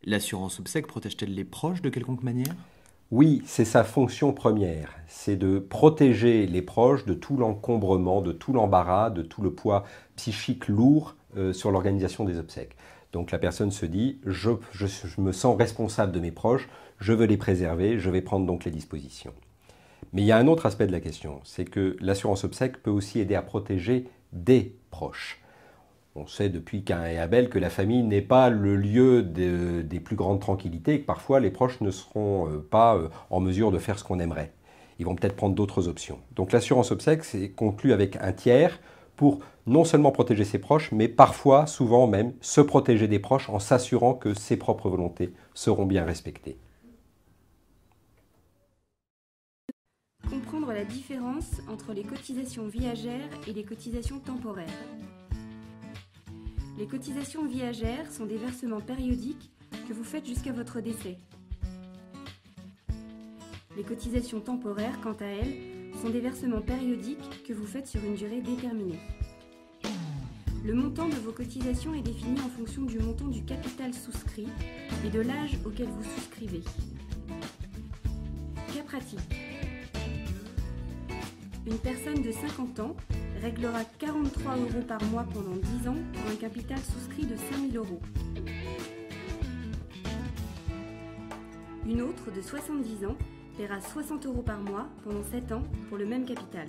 L'assurance obsèques protège-t-elle les proches de quelconque manière? Oui, c'est sa fonction première, c'est de protéger les proches de tout l'encombrement, de tout l'embarras, de tout le poids psychique lourd sur l'organisation des obsèques. Donc la personne se dit, je me sens responsable de mes proches, je veux les préserver, je vais prendre donc les dispositions. Mais il y a un autre aspect de la question, c'est que l'assurance obsèques peut aussi aider à protéger des proches. On sait depuis Caïn et Abel que la famille n'est pas le lieu des plus grandes tranquillités et que parfois les proches ne seront pas en mesure de faire ce qu'on aimerait. Ils vont peut-être prendre d'autres options. Donc l'assurance obsèques, c'est conclu avec un tiers pour non seulement protéger ses proches, mais parfois, souvent même, se protéger des proches en s'assurant que ses propres volontés seront bien respectées. Comprendre la différence entre les cotisations viagères et les cotisations temporaires. Les cotisations viagères sont des versements périodiques que vous faites jusqu'à votre décès. Les cotisations temporaires, quant à elles, sont des versements périodiques que vous faites sur une durée déterminée. Le montant de vos cotisations est défini en fonction du montant du capital souscrit et de l'âge auquel vous souscrivez. Cas pratique. Une personne de 50 ans réglera 43 € par mois pendant 10 ans pour un capital souscrit de 5 000 €. Une autre de 70 ans paiera 60 € par mois pendant 7 ans pour le même capital.